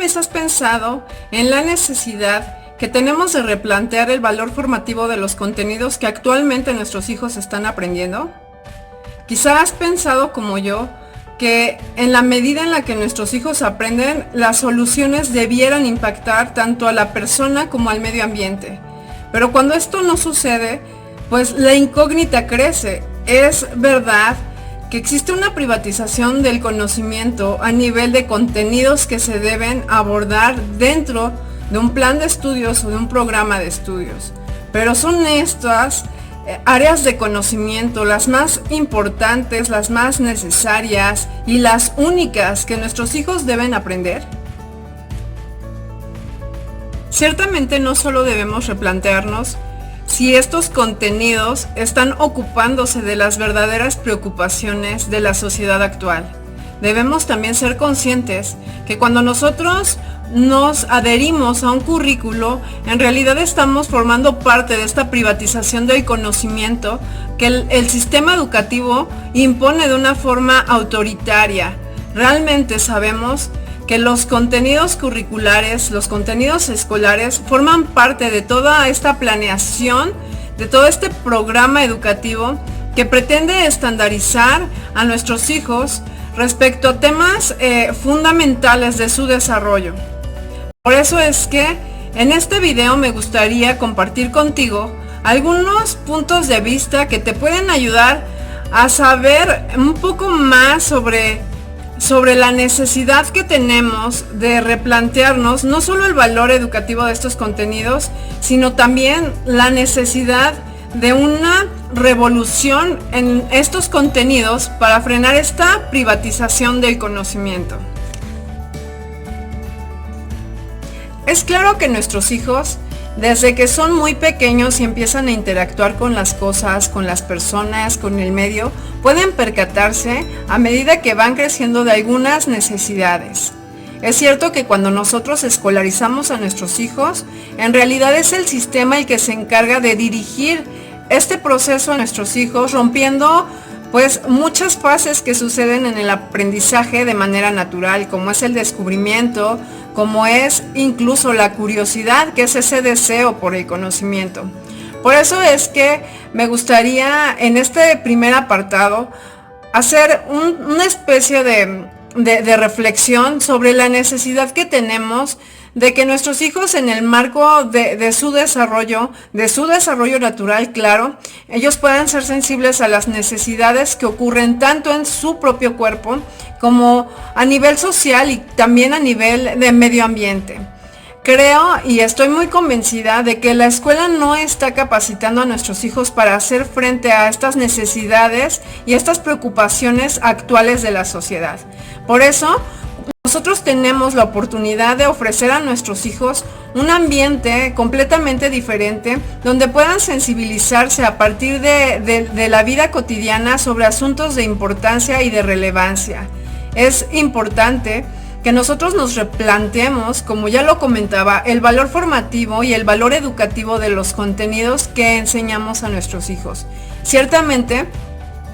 vez has pensado en la necesidad que tenemos de replantear el valor formativo de los contenidos que actualmente nuestros hijos están aprendiendo? Quizá has pensado como yo que en la medida en la que nuestros hijos aprenden, las soluciones debieran impactar tanto a la persona como al medio ambiente. Pero cuando esto no sucede, pues la incógnita crece. Es verdad que existe una privatización del conocimiento a nivel de contenidos que se deben abordar dentro de un plan de estudios o de un programa de estudios. Pero son estas áreas de conocimiento las más importantes, las más necesarias y las únicas que nuestros hijos deben aprender. Ciertamente no solo debemos replantearnos si estos contenidos están ocupándose de las verdaderas preocupaciones de la sociedad actual. Debemos también ser conscientes que cuando nosotros nos adherimos a un currículo, en realidad estamos formando parte de esta privatización del conocimiento que el sistema educativo impone de una forma autoritaria. Realmente sabemos que los contenidos curriculares, los contenidos escolares forman parte de toda esta planeación, de todo este programa educativo que pretende estandarizar a nuestros hijos respecto a temas fundamentales de su desarrollo. Por eso es que en este video me gustaría compartir contigo algunos puntos de vista que te pueden ayudar a saber un poco más sobre la necesidad que tenemos de replantearnos no solo el valor educativo de estos contenidos, sino también la necesidad de una revolución en estos contenidos para frenar esta privatización del conocimiento. Es claro que nuestros hijos, desde que son muy pequeños y empiezan a interactuar con las cosas, con las personas, con el medio, pueden percatarse a medida que van creciendo de algunas necesidades. Es cierto que cuando nosotros escolarizamos a nuestros hijos, en realidad es el sistema el que se encarga de dirigir este proceso a nuestros hijos, rompiendo pues muchas fases que suceden en el aprendizaje de manera natural, como es el descubrimiento, como es incluso la curiosidad, que es ese deseo por el conocimiento. Por eso es que me gustaría en este primer apartado hacer una especie de reflexión sobre la necesidad que tenemos de que nuestros hijos en el marco de su desarrollo natural, claro, ellos puedan ser sensibles a las necesidades que ocurren tanto en su propio cuerpo como a nivel social y también a nivel de medio ambiente. Creo y estoy muy convencida de que la escuela no está capacitando a nuestros hijos para hacer frente a estas necesidades y estas preocupaciones actuales de la sociedad. Por eso, nosotros tenemos la oportunidad de ofrecer a nuestros hijos un ambiente completamente diferente donde puedan sensibilizarse a partir de la vida cotidiana sobre asuntos de importancia y de relevancia. Es importante que nosotros nos replanteemos, como ya lo comentaba, el valor formativo y el valor educativo de los contenidos que enseñamos a nuestros hijos. Ciertamente,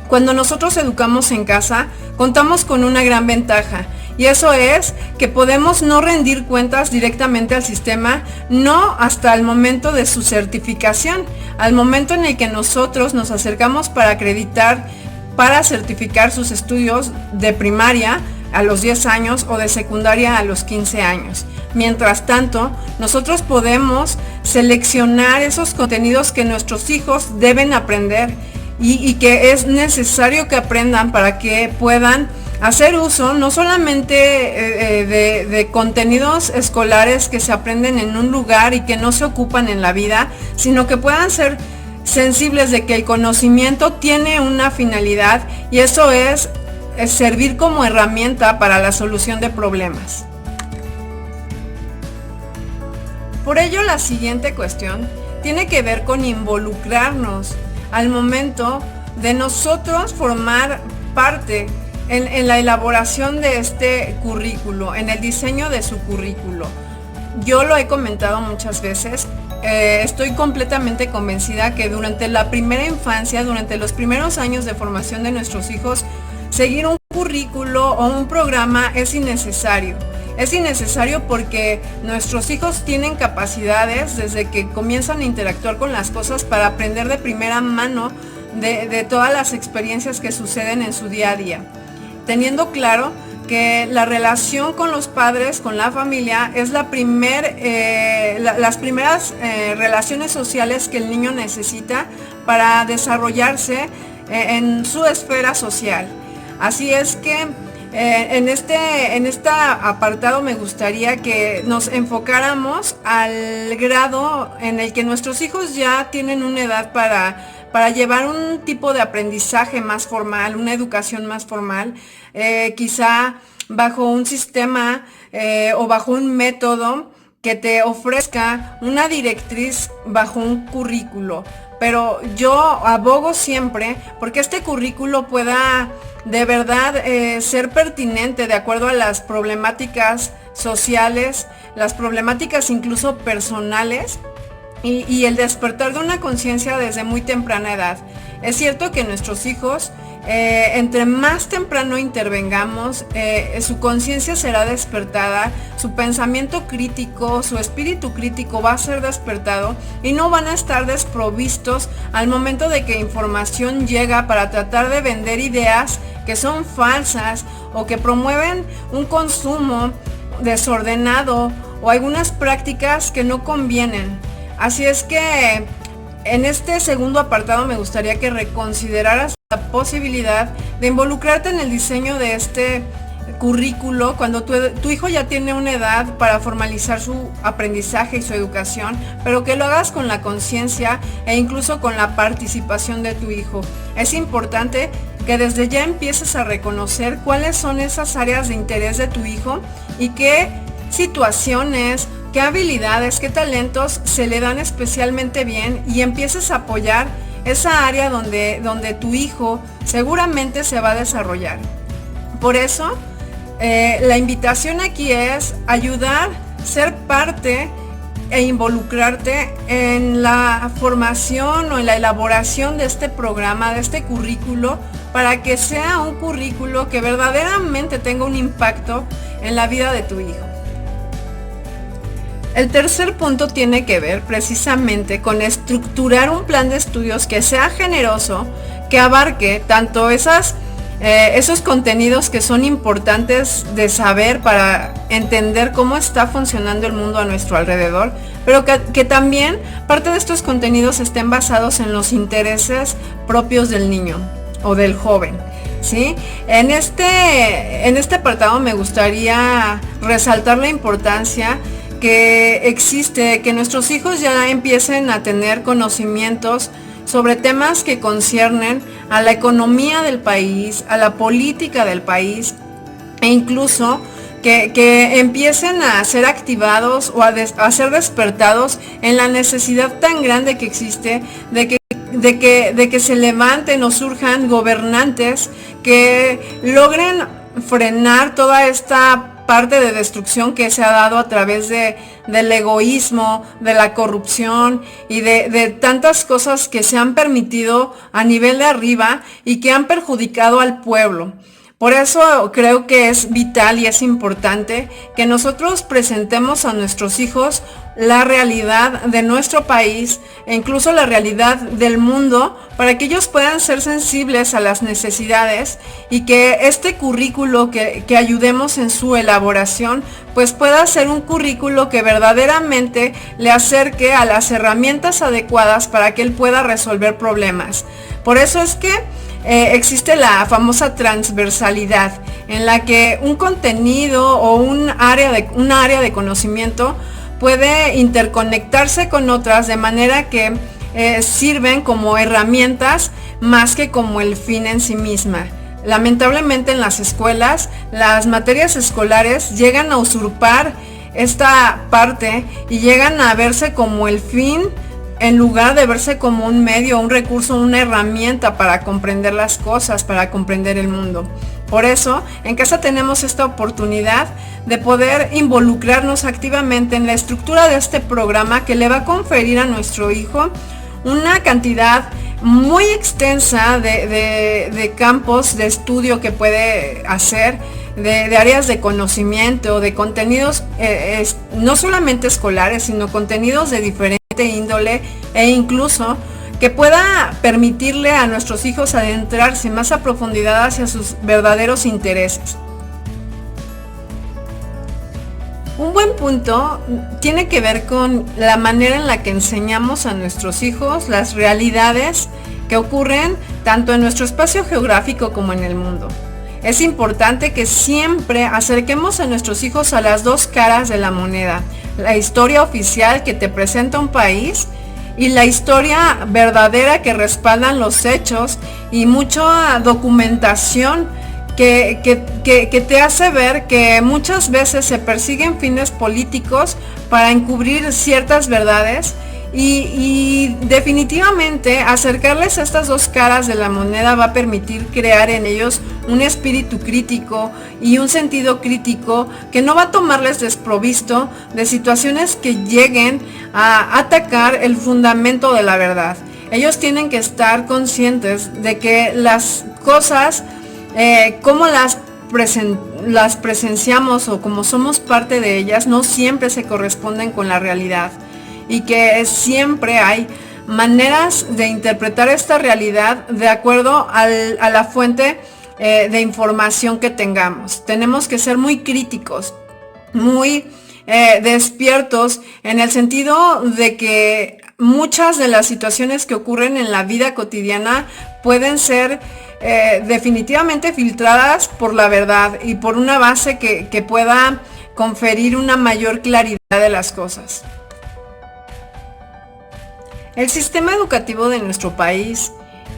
cuando nosotros educamos en casa, contamos con una gran ventaja. Y eso es que podemos no rendir cuentas directamente al sistema, no hasta el momento de su certificación, al momento en el que nosotros nos acercamos para acreditar, para certificar sus estudios de primaria a los 10 años o de secundaria a los 15 años. Mientras tanto, nosotros podemos seleccionar esos contenidos que nuestros hijos deben aprender y que es necesario que aprendan para que puedan hacer uso no solamente de contenidos escolares que se aprenden en un lugar y que no se ocupan en la vida, sino que puedan ser sensibles de que el conocimiento tiene una finalidad y eso es servir como herramienta para la solución de problemas. Por ello, la siguiente cuestión tiene que ver con involucrarnos al momento de nosotros formar parte en la elaboración de este currículo, en el diseño de su currículo. Yo lo he comentado muchas veces, estoy completamente convencida que durante la primera infancia, durante los primeros años de formación de nuestros hijos, seguir un currículo o un programa es innecesario. Es innecesario porque nuestros hijos tienen capacidades desde que comienzan a interactuar con las cosas para aprender de primera mano de todas las experiencias que suceden en su día a día, teniendo claro que la relación con los padres, con la familia, es las primeras relaciones sociales que el niño necesita para desarrollarse en su esfera social. Así es que en este apartado me gustaría que nos enfocáramos al grado en el que nuestros hijos ya tienen una edad para llevar un tipo de aprendizaje más formal, una educación más formal, quizá bajo un sistema o bajo un método que te ofrezca una directriz bajo un currículo. Pero yo abogo siempre porque este currículo pueda de verdad ser pertinente de acuerdo a las problemáticas sociales, las problemáticas incluso personales y el despertar de una conciencia desde muy temprana edad. Es cierto que nuestros hijos, entre más temprano intervengamos, su conciencia será despertada, su pensamiento crítico, su espíritu crítico va a ser despertado y no van a estar desprovistos al momento de que información llega para tratar de vender ideas que son falsas o que promueven un consumo desordenado o algunas prácticas que no convienen. Así es que en este segundo apartado me gustaría que reconsideraras la posibilidad de involucrarte en el diseño de este currículo cuando tu hijo ya tiene una edad para formalizar su aprendizaje y su educación, pero que lo hagas con la conciencia e incluso con la participación de tu hijo. Es importante que desde ya empieces a reconocer cuáles son esas áreas de interés de tu hijo y qué situaciones, qué habilidades, qué talentos se le dan especialmente bien y empieces a apoyar esa área donde tu hijo seguramente se va a desarrollar. Por eso, la invitación aquí es ayudar, ser parte e involucrarte en la formación o en la elaboración de este programa, de este currículo, para que sea un currículo que verdaderamente tenga un impacto en la vida de tu hijo. El tercer punto tiene que ver precisamente con estructurar un plan de estudios que sea generoso, que abarque tanto esos contenidos que son importantes de saber para entender cómo está funcionando el mundo a nuestro alrededor, pero que también parte de estos contenidos estén basados en los intereses propios del niño o del joven. ¿Sí? En este apartado me gustaría resaltar la importancia que existe, que nuestros hijos ya empiecen a tener conocimientos sobre temas que conciernen a la economía del país, a la política del país, e incluso que empiecen a ser activados o a ser despertados en la necesidad tan grande que existe de que se levanten o surjan gobernantes que logren frenar toda esta parte de destrucción que se ha dado a través del egoísmo, de la corrupción y de tantas cosas que se han permitido a nivel de arriba y que han perjudicado al pueblo. Por eso creo que es vital y es importante que nosotros presentemos a nuestros hijos la realidad de nuestro país e incluso la realidad del mundo para que ellos puedan ser sensibles a las necesidades y que este currículo que ayudemos en su elaboración pues pueda ser un currículo que verdaderamente le acerque a las herramientas adecuadas para que él pueda resolver problemas. Por eso es que existe la famosa transversalidad en la que un contenido o un área de conocimiento puede interconectarse con otras de manera que sirven como herramientas más que como el fin en sí misma. Lamentablemente en las escuelas, las materias escolares llegan a usurpar esta parte y llegan a verse como el fin en lugar de verse como un medio, un recurso, una herramienta para comprender las cosas, para comprender el mundo. Por eso, en casa tenemos esta oportunidad de poder involucrarnos activamente en la estructura de este programa que le va a conferir a nuestro hijo una cantidad muy extensa de campos de estudio que puede hacer, de áreas de conocimiento, de contenidos no solamente escolares, sino contenidos de diferente índole e incluso que pueda permitirle a nuestros hijos adentrarse más a profundidad hacia sus verdaderos intereses. Un buen punto tiene que ver con la manera en la que enseñamos a nuestros hijos las realidades que ocurren tanto en nuestro espacio geográfico como en el mundo. Es importante que siempre acerquemos a nuestros hijos a las dos caras de la moneda, la historia oficial que te presenta un país y la historia verdadera que respaldan los hechos y mucha documentación que te hace ver que muchas veces se persiguen fines políticos para encubrir ciertas verdades y definitivamente acercarles a estas dos caras de la moneda va a permitir crear en ellos un espíritu crítico y un sentido crítico que no va a tomarles desprovisto de situaciones que lleguen a atacar el fundamento de la verdad. Ellos tienen que estar conscientes de que las cosas como las presenciamos o como somos parte de ellas no siempre se corresponden con la realidad y que siempre hay maneras de interpretar esta realidad de acuerdo a la fuente de información que tengamos. Tenemos que ser muy críticos, muy despiertos en el sentido de que muchas de las situaciones que ocurren en la vida cotidiana pueden ser definitivamente filtradas por la verdad y por una base que pueda conferir una mayor claridad de las cosas. El sistema educativo de nuestro país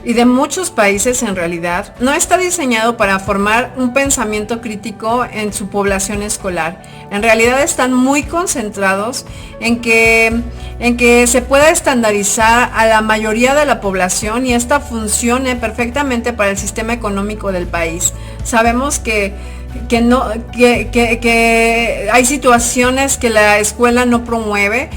y de muchos países en realidad no está diseñado para formar un pensamiento crítico en su población escolar. En realidad están muy concentrados en que se pueda estandarizar a la mayoría de la población y esta funcione perfectamente para el sistema económico del país. Sabemos que hay situaciones que la escuela no promueve,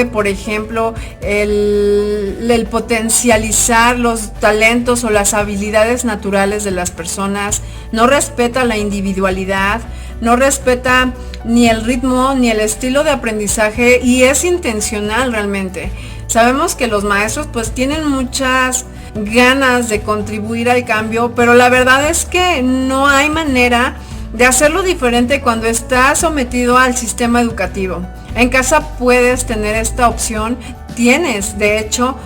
por ejemplo, el potencializar los talentos o las habilidades naturales de las personas, no respeta la individualidad, no respeta ni el ritmo ni el estilo de aprendizaje y es intencional realmente. Sabemos que los maestros pues tienen muchas ganas de contribuir al cambio, pero la verdad es que no hay manera de hacerlo diferente cuando estás sometido al sistema educativo. En casa puedes tener esta opción, tienes de hecho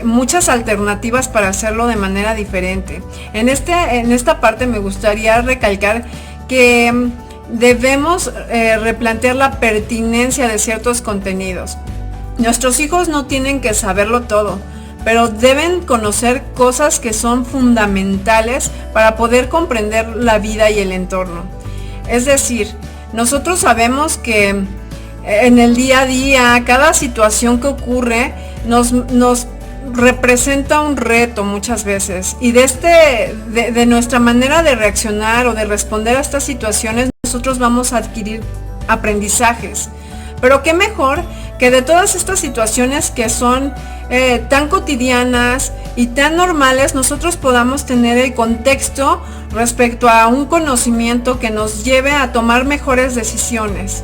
muchas alternativas para hacerlo de manera diferente. En esta parte me gustaría recalcar que debemos replantear la pertinencia de ciertos contenidos. Nuestros hijos no tienen que saberlo todo, pero deben conocer cosas que son fundamentales para poder comprender la vida y el entorno. Es decir, nosotros sabemos que en el día a día, cada situación que ocurre nos representa un reto muchas veces y de nuestra manera de reaccionar o de responder a estas situaciones nosotros vamos a adquirir aprendizajes. Pero qué mejor que de todas estas situaciones que son tan cotidianas y tan normales, nosotros podamos tener el contexto respecto a un conocimiento que nos lleve a tomar mejores decisiones.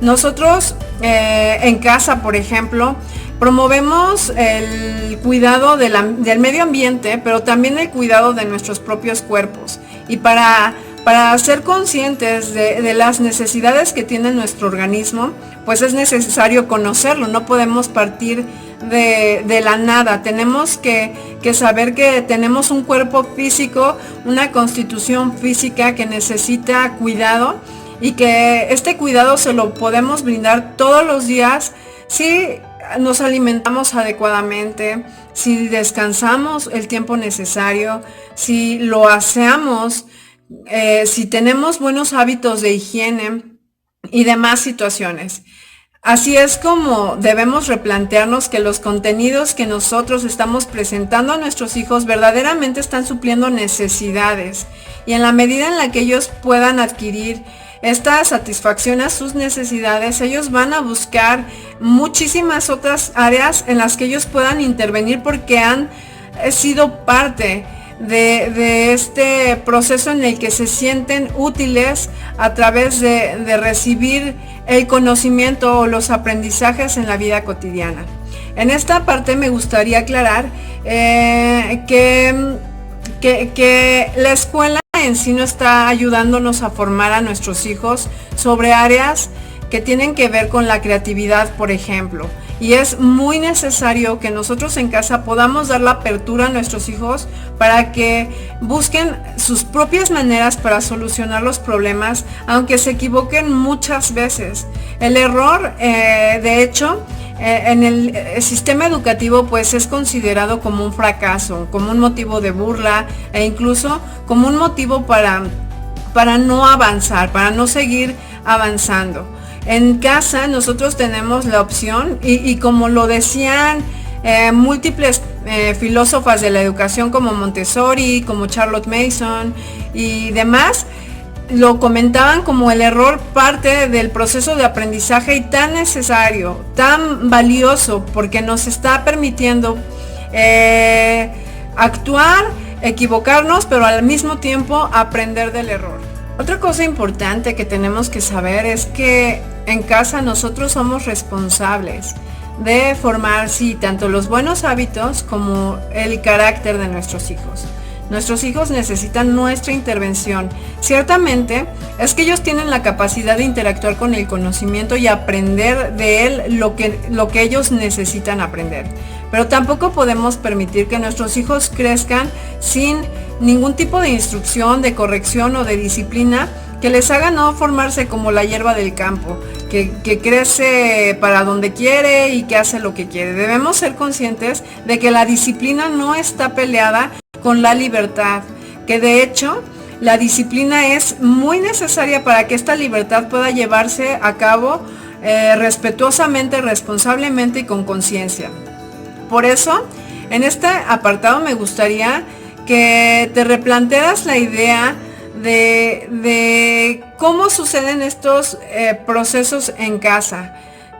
Nosotros en casa, por ejemplo, promovemos el cuidado del medio ambiente, pero también el cuidado de nuestros propios cuerpos. Y para ser conscientes de las necesidades que tiene nuestro organismo, pues es necesario conocerlo, no podemos partir de la nada. Tenemos que saber que tenemos un cuerpo físico, una constitución física que necesita cuidado y que este cuidado se lo podemos brindar todos los días si nos alimentamos adecuadamente, si descansamos el tiempo necesario, si lo aseamos, si tenemos buenos hábitos de higiene y demás situaciones. Así es como debemos replantearnos que los contenidos que nosotros estamos presentando a nuestros hijos verdaderamente están supliendo necesidades y en la medida en la que ellos puedan adquirir esta satisfacción a sus necesidades, ellos van a buscar muchísimas otras áreas en las que ellos puedan intervenir porque han sido parte de este proceso en el que se sienten útiles a través de recibir el conocimiento o los aprendizajes en la vida cotidiana. En esta parte me gustaría aclarar que la escuela en sí no está ayudándonos a formar a nuestros hijos sobre áreas que tienen que ver con la creatividad, por ejemplo. Y es muy necesario que nosotros en casa podamos dar la apertura a nuestros hijos para que busquen sus propias maneras para solucionar los problemas, aunque se equivoquen muchas veces. El error, de hecho, en el sistema educativo pues es considerado como un fracaso, como un motivo de burla e incluso como un motivo para no avanzar, para no seguir avanzando. En casa nosotros tenemos la opción y como lo decían múltiples filósofas de la educación como Montessori, como Charlotte Mason y demás, lo comentaban como el error parte del proceso de aprendizaje y tan necesario, tan valioso, porque nos está permitiendo actuar, equivocarnos, pero al mismo tiempo aprender del error. Otra cosa importante que tenemos que saber es que en casa nosotros somos responsables de formar, sí, tanto los buenos hábitos como el carácter de nuestros hijos. Nuestros hijos necesitan nuestra intervención. Ciertamente es que ellos tienen la capacidad de interactuar con el conocimiento y aprender de él lo que ellos necesitan aprender. Pero tampoco podemos permitir que nuestros hijos crezcan sin ningún tipo de instrucción, de corrección o de disciplina que les haga no formarse como la hierba del campo, que crece para donde quiere y que hace lo que quiere. Debemos ser conscientes de que la disciplina no está peleada con la libertad, que de hecho la disciplina es muy necesaria para que esta libertad pueda llevarse a cabo respetuosamente, responsablemente y con conciencia. Por eso, en este apartado me gustaría que te replantearas la idea de cómo suceden estos procesos en casa,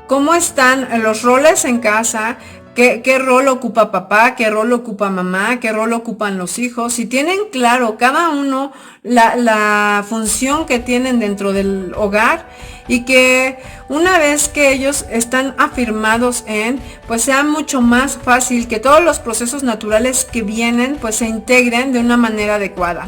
cómo están los roles en casa, qué rol ocupa papá, qué rol ocupa mamá, qué rol ocupan los hijos, si tienen claro cada uno la función que tienen dentro del hogar y que una vez que ellos están afirmados pues sea mucho más fácil que todos los procesos naturales que vienen pues se integren de una manera adecuada.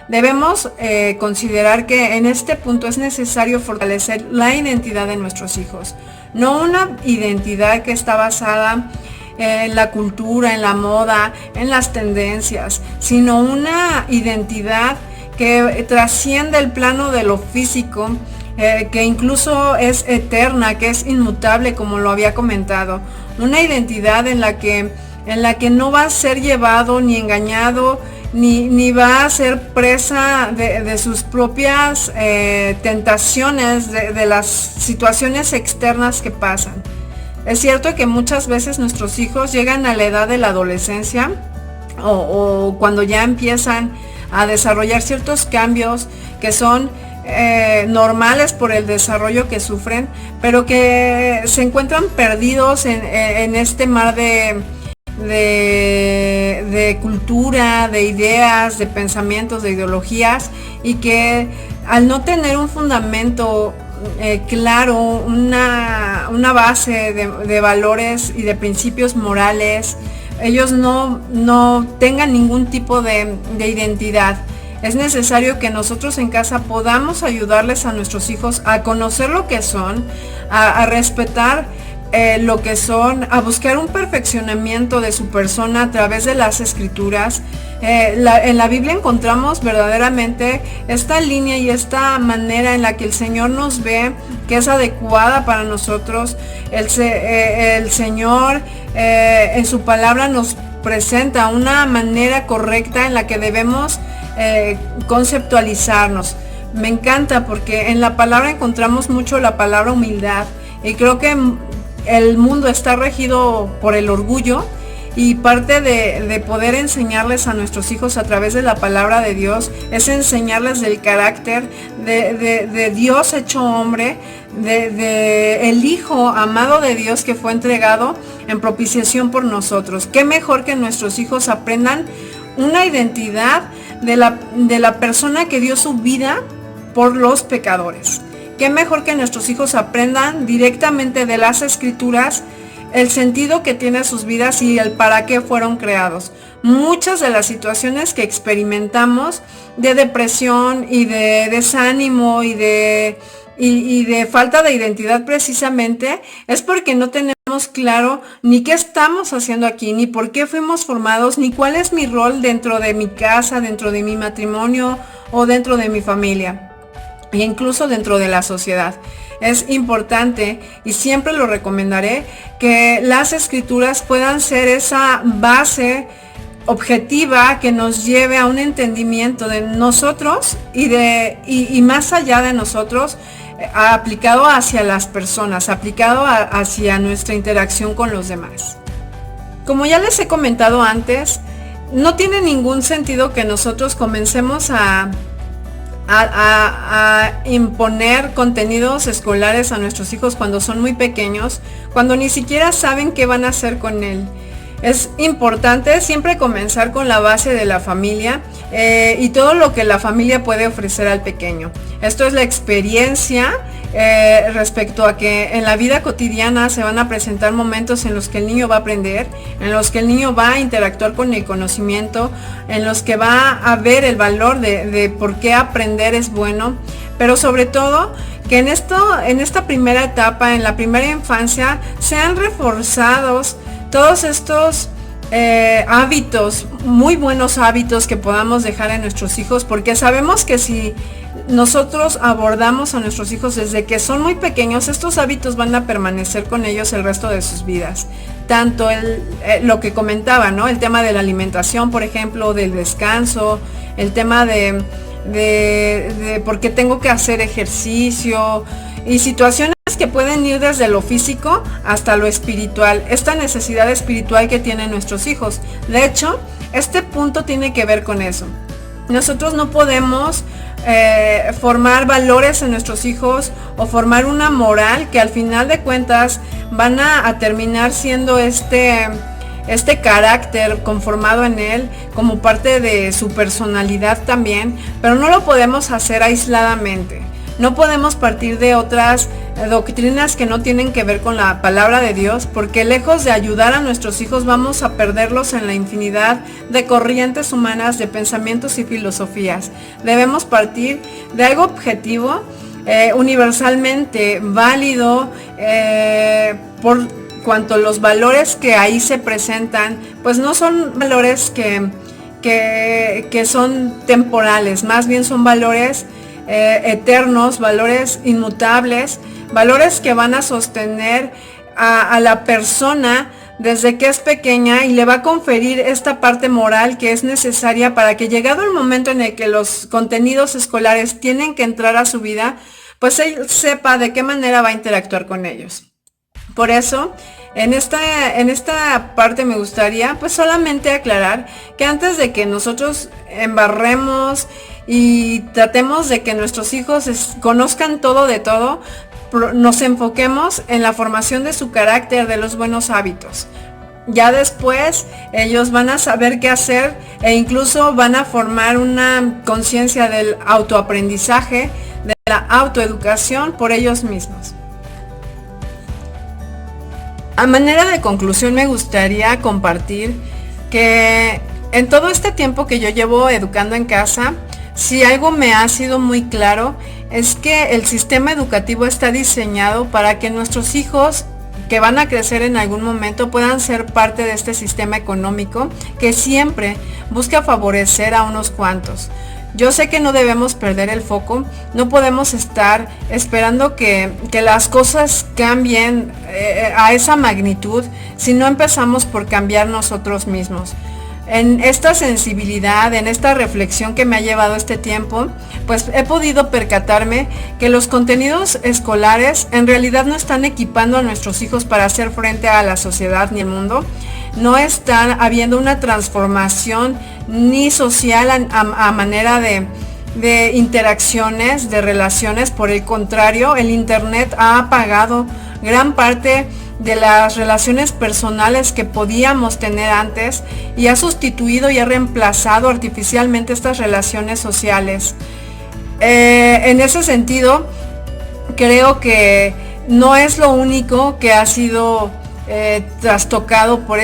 Debemos considerar que en este punto es necesario fortalecer la identidad de nuestros hijos, no una identidad que está basada en la cultura, en la moda, en las tendencias, sino una identidad que trasciende el plano de lo físico, que incluso es eterna, que es inmutable, como lo había comentado. Una identidad en la que no va a ser llevado ni engañado, ni va a ser presa de sus propias tentaciones, de las situaciones externas que pasan. Es cierto que muchas veces nuestros hijos llegan a la edad de la adolescencia o cuando ya empiezan a desarrollar ciertos cambios que son normales por el desarrollo que sufren, pero que se encuentran perdidos en este mar de cultura, de ideas, de pensamientos, de ideologías, y que al no tener un fundamento claro, una base de valores y de principios morales, ellos no tengan ningún tipo de identidad. Es necesario que nosotros en casa podamos ayudarles a nuestros hijos a conocer lo que son, a respetar lo que son, a buscar un perfeccionamiento de su persona a través de las escrituras. En la Biblia encontramos verdaderamente esta línea y esta manera en la que el Señor nos ve que es adecuada para nosotros. El Señor en su palabra nos presenta una manera correcta en la que debemos conceptualizarnos. Me encanta porque en la palabra encontramos mucho la palabra humildad, y creo que el mundo está regido por el orgullo, y parte de poder enseñarles a nuestros hijos a través de la palabra de Dios es enseñarles del carácter de Dios hecho hombre, de el Hijo amado de Dios que fue entregado en propiciación por nosotros. Qué mejor que nuestros hijos aprendan una identidad de la persona que dio su vida por los pecadores. Qué mejor que nuestros hijos aprendan directamente de las escrituras el sentido que tienen sus vidas y el para qué fueron creados. Muchas de las situaciones que experimentamos de depresión y de desánimo y de falta de identidad precisamente es porque no tenemos claro ni qué estamos haciendo aquí, ni por qué fuimos formados, ni cuál es mi rol dentro de mi casa, dentro de mi matrimonio o dentro de mi familia e incluso dentro de la sociedad. Es importante y siempre lo recomendaré que las escrituras puedan ser esa base objetiva que nos lleve a un entendimiento de nosotros y más allá de nosotros, aplicado hacia las personas, aplicado hacia nuestra interacción con los demás. Como ya les he comentado antes, no tiene ningún sentido que nosotros comencemos a imponer contenidos escolares a nuestros hijos cuando son muy pequeños, cuando ni siquiera saben qué van a hacer con él. Es importante siempre comenzar con la base de la familia y todo lo que la familia puede ofrecer al pequeño. Esto es la experiencia respecto a que en la vida cotidiana se van a presentar momentos en los que el niño va a aprender, en los que el niño va a interactuar con el conocimiento, en los que va a ver el valor de por qué aprender es bueno, pero sobre todo que en esta primera etapa, en la primera infancia, sean reforzados todos estos hábitos, muy buenos hábitos que podamos dejar en nuestros hijos, porque sabemos que si nosotros abordamos a nuestros hijos desde que son muy pequeños, estos hábitos van a permanecer con ellos el resto de sus vidas. Tanto lo que comentaba, ¿no? El tema de la alimentación, por ejemplo, del descanso, el tema de por qué tengo que hacer ejercicio y situaciones que pueden ir desde lo físico hasta lo espiritual, esta necesidad espiritual que tienen nuestros hijos. De hecho, este punto tiene que ver con eso. Nosotros no podemos formar valores en nuestros hijos o formar una moral que al final de cuentas van a terminar siendo este carácter conformado en él como parte de su personalidad también, pero no lo podemos hacer aisladamente. No podemos partir de otras doctrinas que no tienen que ver con la palabra de Dios, porque lejos de ayudar a nuestros hijos vamos a perderlos en la infinidad de corrientes humanas, de pensamientos y filosofías. Debemos partir de algo objetivo, universalmente válido, por cuanto los valores que ahí se presentan, pues no son valores que son temporales, más bien son valores eternos, valores inmutables, valores que van a sostener a la persona desde que es pequeña y le va a conferir esta parte moral que es necesaria para que llegado el momento en el que los contenidos escolares tienen que entrar a su vida, pues él sepa de qué manera va a interactuar con ellos. Por eso, en esta parte me gustaría pues solamente aclarar que antes de que nosotros embarremos y tratemos de que nuestros hijos conozcan todo de todo, nos enfoquemos en la formación de su carácter, de los buenos hábitos. Ya después ellos van a saber qué hacer e incluso van a formar una conciencia del autoaprendizaje, de la autoeducación por ellos mismos. A manera de conclusión me gustaría compartir que en todo este tiempo que yo llevo educando en casa, si algo me ha sido muy claro es que el sistema educativo está diseñado para que nuestros hijos que van a crecer en algún momento puedan ser parte de este sistema económico que siempre busca favorecer a unos cuantos. Yo sé que no debemos perder el foco, no podemos estar esperando que las cosas cambien a esa magnitud si no empezamos por cambiar nosotros mismos. En esta sensibilidad, en esta reflexión que me ha llevado este tiempo, pues he podido percatarme que los contenidos escolares en realidad no están equipando a nuestros hijos para hacer frente a la sociedad ni el mundo. No están habiendo una transformación ni social a manera de interacciones, de relaciones. Por el contrario, el internet ha apagado gran parte de las relaciones personales que podíamos tener antes y ha sustituido y ha reemplazado artificialmente estas relaciones sociales. En ese sentido, creo que no es lo único que ha sido trastocado por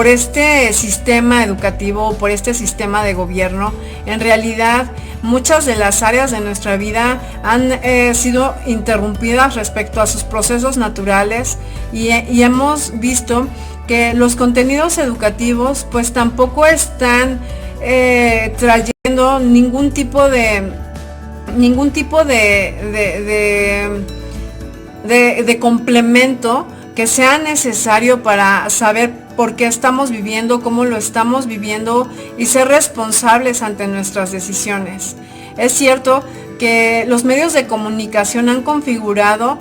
este sistema educativo, por este sistema de gobierno. En realidad, muchas de las áreas de nuestra vida han sido interrumpidas respecto a sus procesos naturales y hemos visto que los contenidos educativos pues tampoco están trayendo ningún tipo de complemento que sea necesario para saber por qué estamos viviendo, cómo lo estamos viviendo y ser responsables ante nuestras decisiones. Es cierto que los medios de comunicación han configurado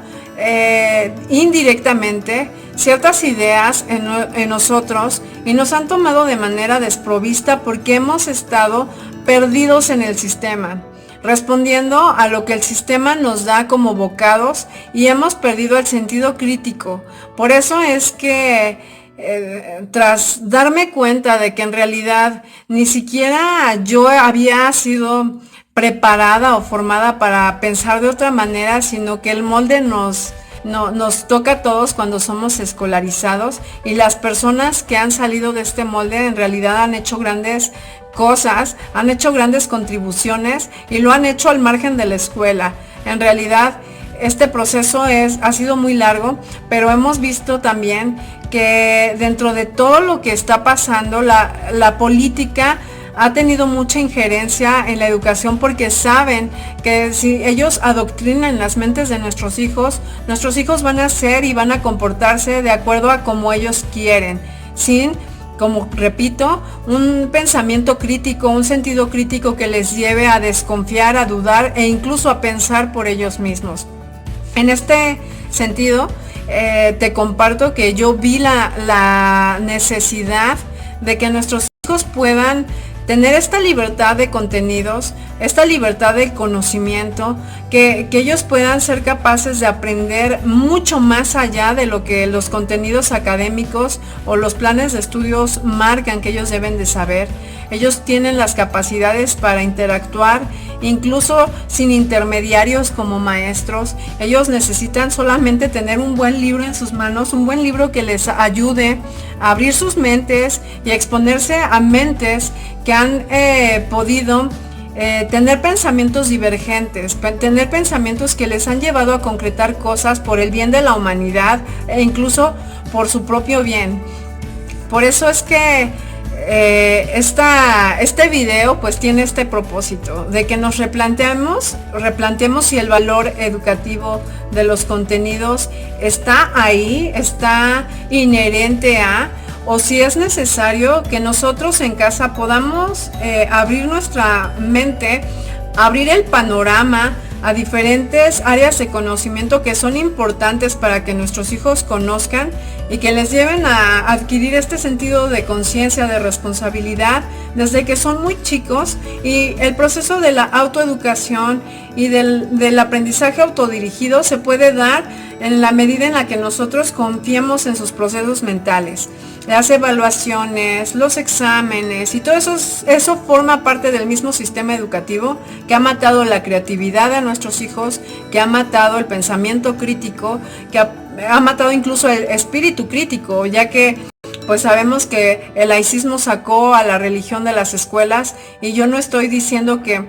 indirectamente ciertas ideas en nosotros y nos han tomado de manera desprovista porque hemos estado perdidos en el sistema, respondiendo a lo que el sistema nos da como bocados y hemos perdido el sentido crítico. Por eso es que tras darme cuenta de que en realidad ni siquiera yo había sido preparada o formada para pensar de otra manera, sino que el molde nos toca a todos cuando somos escolarizados, y las personas que han salido de este molde en realidad han hecho grandes cosas, han hecho grandes contribuciones y lo han hecho al margen de la escuela. En realidad este proceso ha sido muy largo, pero hemos visto también que dentro de todo lo que está pasando, la política ha tenido mucha injerencia en la educación, porque saben que si ellos adoctrinan las mentes de nuestros hijos van a ser y van a comportarse de acuerdo a como ellos quieren, sin, como repito, un pensamiento crítico, un sentido crítico que les lleve a desconfiar, a dudar e incluso a pensar por ellos mismos. En este sentido, te comparto que yo vi la necesidad de que nuestros hijos puedan tener esta libertad de contenidos, esta libertad de conocimiento, que ellos puedan ser capaces de aprender mucho más allá de lo que los contenidos académicos o los planes de estudios marcan que ellos deben de saber. Ellos tienen las capacidades para interactuar incluso sin intermediarios como maestros. Ellos necesitan solamente tener un buen libro en sus manos, un buen libro que les ayude a abrir sus mentes y a exponerse a mentes que han podido tener pensamientos divergentes, tener pensamientos que les han llevado a concretar cosas por el bien de la humanidad e incluso por su propio bien. Por eso es que este video pues tiene este propósito de que nos replanteemos si el valor educativo de los contenidos está ahí, está inherente a, o si es necesario que nosotros en casa podamos abrir nuestra mente, abrir el panorama a diferentes áreas de conocimiento que son importantes para que nuestros hijos conozcan y que les lleven a adquirir este sentido de conciencia, de responsabilidad desde que son muy chicos. Y el proceso de la autoeducación y del aprendizaje autodirigido se puede dar en la medida en la que nosotros confiemos en sus procesos mentales. Las evaluaciones, los exámenes y todo eso forma parte del mismo sistema educativo que ha matado la creatividad de nuestros hijos, que ha matado el pensamiento crítico, que ha matado incluso el espíritu crítico, ya que pues sabemos que el laicismo sacó a la religión de las escuelas, y yo no estoy diciendo que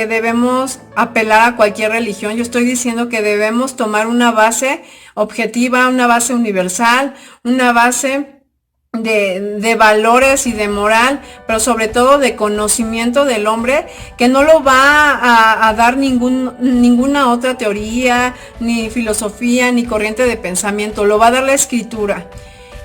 debemos apelar a cualquier religión. Yo estoy diciendo que debemos tomar una base objetiva, una base universal, una base de valores y de moral, pero sobre todo de conocimiento del hombre, que no lo va a dar ninguna otra teoría, ni filosofía, ni corriente de pensamiento. Lo va a dar la escritura.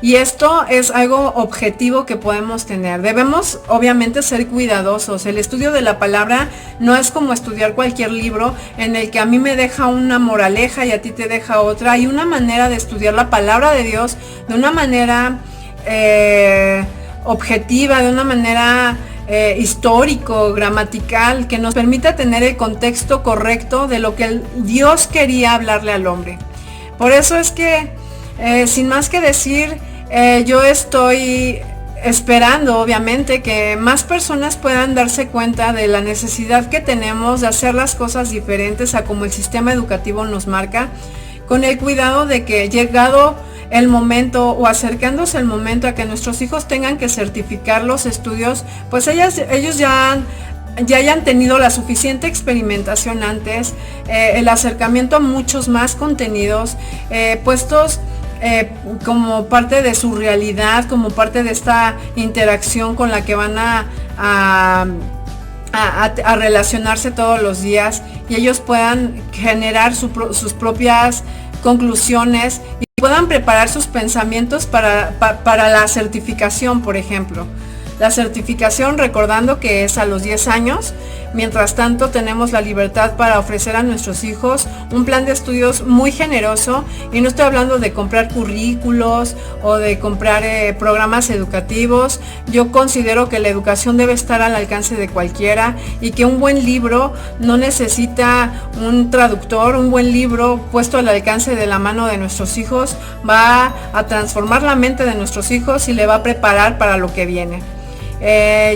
Y esto es algo objetivo que podemos tener. Debemos obviamente ser cuidadosos. El estudio de la palabra no es como estudiar cualquier libro en el que a mí me deja una moraleja y a ti te deja otra. Hay una manera de estudiar la palabra de Dios de una manera objetiva, de una manera histórico, gramatical, que nos permita tener el contexto correcto de lo que Dios quería hablarle al hombre. Por eso es que, sin más que decir, yo estoy esperando, obviamente, que más personas puedan darse cuenta de la necesidad que tenemos de hacer las cosas diferentes a como el sistema educativo nos marca, con el cuidado de que, llegado el momento o acercándose el momento a que nuestros hijos tengan que certificar los estudios, pues ellos ya hayan tenido la suficiente experimentación antes, el acercamiento a muchos más contenidos, puestos como parte de su realidad, como parte de esta interacción con la que van a relacionarse todos los días, y ellos puedan generar sus propias conclusiones y puedan preparar sus pensamientos para la certificación, por ejemplo. La certificación, recordando que es a los 10 años. Mientras tanto, tenemos la libertad para ofrecer a nuestros hijos un plan de estudios muy generoso, y no estoy hablando de comprar currículos o de comprar programas educativos. Yo considero que la educación debe estar al alcance de cualquiera, y que un buen libro no necesita un traductor. Un buen libro puesto al alcance de la mano de nuestros hijos va a transformar la mente de nuestros hijos y le va a preparar para lo que viene.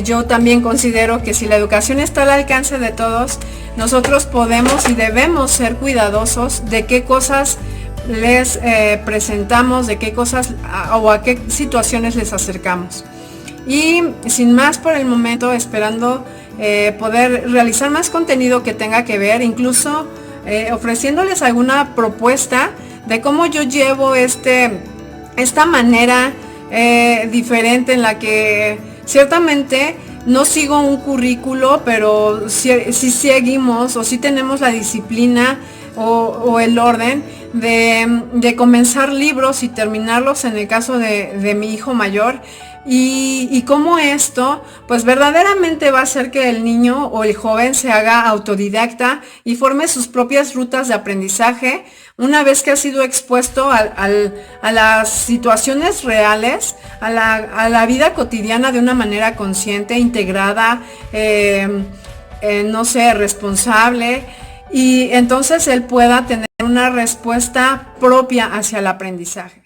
Yo también considero que si la educación está al alcance de todos, nosotros podemos y debemos ser cuidadosos de qué cosas les presentamos, de qué cosas o a qué situaciones les acercamos. Y sin más por el momento, esperando poder realizar más contenido que tenga que ver, incluso ofreciéndoles alguna propuesta de cómo yo llevo esta manera diferente, en la que ciertamente no sigo un currículo, pero sí seguimos, o sí tenemos la disciplina o el orden de comenzar libros y terminarlos, en el caso de mi hijo mayor. Y cómo esto pues verdaderamente va a hacer que el niño o el joven se haga autodidacta y forme sus propias rutas de aprendizaje, una vez que ha sido expuesto a las situaciones reales, a la vida cotidiana de una manera consciente, integrada, no sé, responsable, y entonces él pueda tener una respuesta propia hacia el aprendizaje.